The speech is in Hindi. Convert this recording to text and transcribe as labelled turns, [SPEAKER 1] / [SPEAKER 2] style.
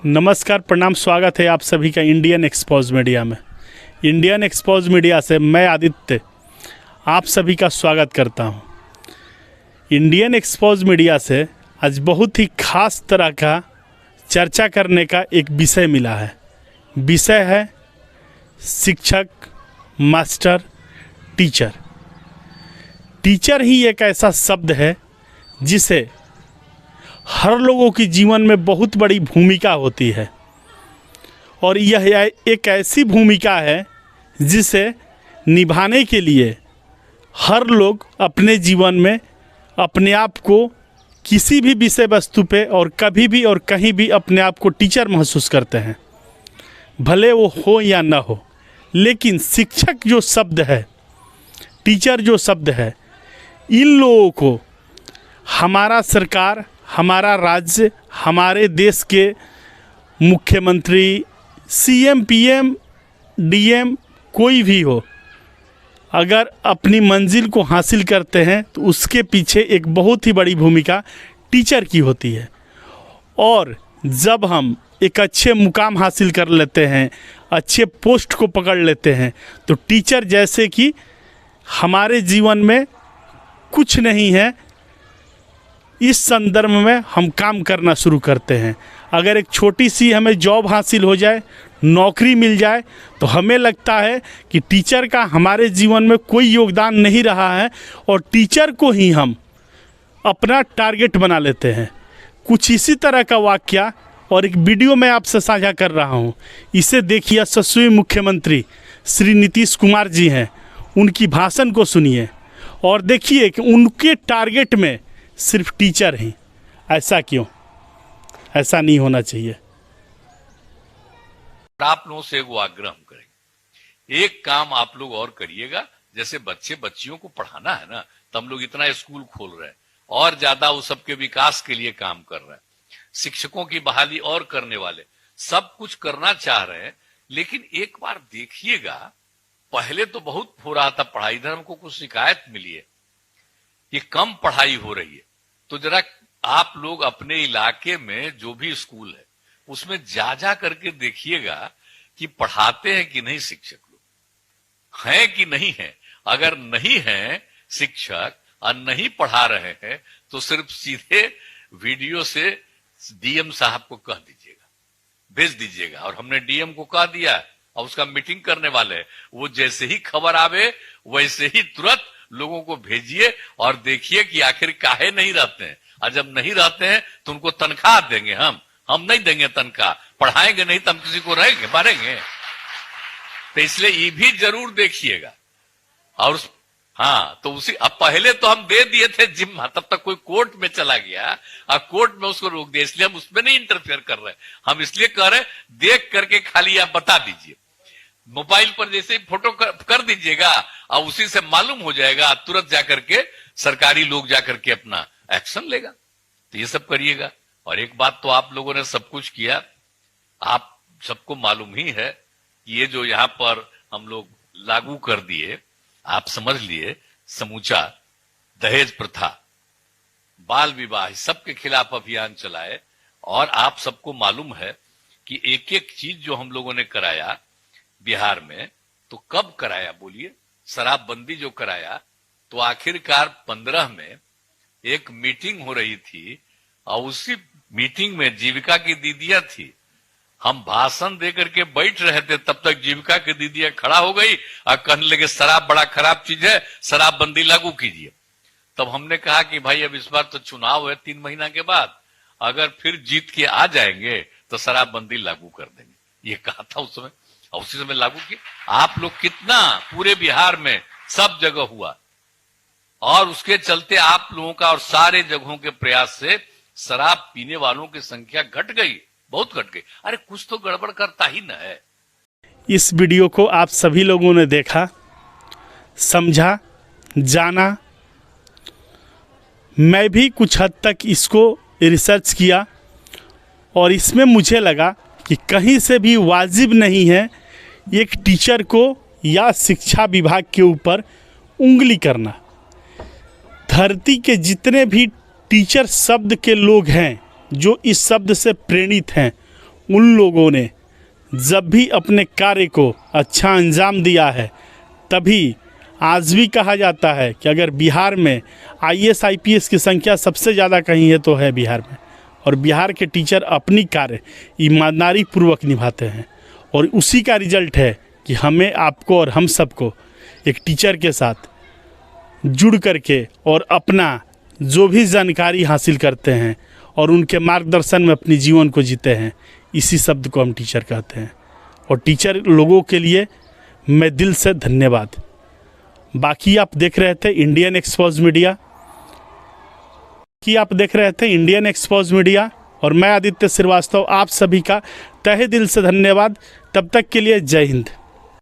[SPEAKER 1] नमस्कार, प्रणाम, स्वागत है आप सभी का इंडियन एक्सपोज मीडिया में। इंडियन एक्सपोज मीडिया से मैं आदित्य आप सभी का स्वागत करता हूं। इंडियन एक्सपोज मीडिया से आज बहुत ही खास तरह का चर्चा करने का एक विषय मिला है। विषय है शिक्षक, मास्टर, टीचर। टीचर ही एक ऐसा शब्द है जिसे हर लोगों की जीवन में बहुत बड़ी भूमिका होती है और यह एक ऐसी भूमिका है जिसे निभाने के लिए हर लोग अपने जीवन में अपने आप को किसी भी विषय वस्तु पे और कभी भी और कहीं भी अपने आप को टीचर महसूस करते हैं, भले वो हो या ना हो। लेकिन शिक्षक जो शब्द है, टीचर जो शब्द है, इन लोगों को हमारा सरकार, हमारा राज्य, हमारे देश के मुख्यमंत्री, सीएम, पीएम, डीएम, कोई भी हो, अगर अपनी मंजिल को हासिल करते हैं तो उसके पीछे एक बहुत ही बड़ी भूमिका टीचर की होती है। और जब हम एक अच्छे मुकाम हासिल कर लेते हैं, अच्छे पोस्ट को पकड़ लेते हैं, तो टीचर जैसे कि हमारे जीवन में कुछ नहीं है, इस संदर्भ में हम काम करना शुरू करते हैं। अगर एक छोटी सी हमें जॉब हासिल हो जाए, नौकरी मिल जाए, तो हमें लगता है कि टीचर का हमारे जीवन में कोई योगदान नहीं रहा है और टीचर को ही हम अपना टारगेट बना लेते हैं। कुछ इसी तरह का वाकया और एक वीडियो मैं आपसे साझा कर रहा हूँ। इसे देखिए, यशस्वी मुख्यमंत्री श्री नीतीश कुमार जी हैं, उनकी भाषण को सुनिए और देखिए कि उनके टारगेट में सिर्फ टीचर ही। ऐसा क्यों? ऐसा नहीं होना चाहिए।
[SPEAKER 2] आप लोगों से वो आग्रह हम करेंगे, एक काम आप लोग और करिएगा। जैसे बच्चियों को पढ़ाना है ना, तो हम लोग इतना स्कूल खोल रहे हैं और ज्यादा वो सबके विकास के लिए काम कर रहे हैं। शिक्षकों की बहाली और करने वाले, सब कुछ करना चाह रहे हैं। लेकिन एक बार देखिएगा, पहले तो बहुत हो रहा था पढ़ाई, इधर हमको कुछ शिकायत मिली है कि कम पढ़ाई हो रही है। तो जरा आप लोग अपने इलाके में जो भी स्कूल है उसमें जा करके देखिएगा कि पढ़ाते हैं कि नहीं, शिक्षक लोग हैं कि नहीं है। अगर नहीं है शिक्षक और नहीं पढ़ा रहे हैं तो सिर्फ सीधे वीडियो से डीएम साहब को कह दीजिएगा, भेज दीजिएगा। और हमने डीएम को कह दिया और उसका मीटिंग करने वाले हैं, वो जैसे ही खबर आवे वैसे ही तुरंत लोगों को भेजिए और देखिए कि आखिर काहे नहीं रहते हैं। और जब नहीं रहते हैं तो उनको तनख्वाह देंगे, हम नहीं देंगे तनख्वाह, पढ़ाएंगे नहीं तो हम किसी को रहेंगे मारेंगे। तो इसलिए ये भी जरूर देखिएगा। और हाँ, तो उसी अब पहले तो हम दे दिए थे जिम्मा, तब तक कोई कोर्ट में चला गया और कोर्ट में उसको रोक दिया, इसलिए हम उसमें नहीं इंटरफेयर कर रहे। हम इसलिए कह रहे देख करके खाली आप बता दीजिए, मोबाइल पर जैसे ही फोटो कर दीजिएगा और उसी से मालूम हो जाएगा, तुरंत जाकर के सरकारी लोग जाकर के अपना एक्शन लेगा। तो ये सब करिएगा। और एक बात तो आप लोगों ने सब कुछ किया, आप सबको मालूम ही है कि ये जो यहां पर हम लोग लागू कर दिए, आप समझ लिए, समूचा दहेज प्रथा, बाल विवाह, सबके खिलाफ अभियान चलाए। और आप सबको मालूम है कि एक एक चीज जो हम लोगों ने कराया बिहार में, तो कब कराया बोलिए? शराबबंदी जो कराया, तो आखिरकार 15 में एक मीटिंग हो रही थी और उसी मीटिंग में जीविका की दीदियां थी। हम भाषण दे करके बैठ रहे थे, तब तक जीविका की दीदियां खड़ा हो गई और कहने लगे शराब बड़ा खराब चीज है, शराबबंदी लागू कीजिए। तब हमने कहा कि भाई अब इस बार तो चुनाव है 3 महीना के बाद, अगर फिर जीत के आ जाएंगे तो शराबबंदी लागू कर देंगे, ये कहा था उस समय। और उसी समय लागू किया। आप लोग कितना पूरे बिहार में सब जगह हुआ और उसके चलते आप लोगों का और सारे जगहों के प्रयास से शराब पीने वालों की संख्या घट गई, बहुत घट गई। अरे कुछ तो गड़बड़ करता ही न है।
[SPEAKER 1] इस वीडियो को आप सभी लोगों ने देखा, समझा, जाना। मैं भी कुछ हद तक इसको रिसर्च किया और इसमें मुझे लगा कि कहीं से भी वाजिब नहीं है एक टीचर को या शिक्षा विभाग के ऊपर उंगली करना। धरती के जितने भी टीचर शब्द के लोग हैं, जो इस शब्द से प्रेरित हैं, उन लोगों ने जब भी अपने कार्य को अच्छा अंजाम दिया है, तभी आज भी कहा जाता है कि अगर बिहार में IAS IPS की संख्या सबसे ज़्यादा कहीं है तो है बिहार में। और बिहार के टीचर अपनी कार्य ईमानदारी पूर्वक निभाते हैं, और उसी का रिजल्ट है कि हमें, आपको और हम सबको एक टीचर के साथ जुड़ करके और अपना जो भी जानकारी हासिल करते हैं और उनके मार्गदर्शन में अपनी जीवन को जीते हैं, इसी शब्द को हम टीचर कहते हैं। और टीचर लोगों के लिए मैं दिल से धन्यवाद। बाकी आप देख रहे थे इंडियन एक्सपोज मीडिया, और मैं आदित्य श्रीवास्तव आप सभी का तहे दिल से धन्यवाद। तब तक के लिए जय हिंद।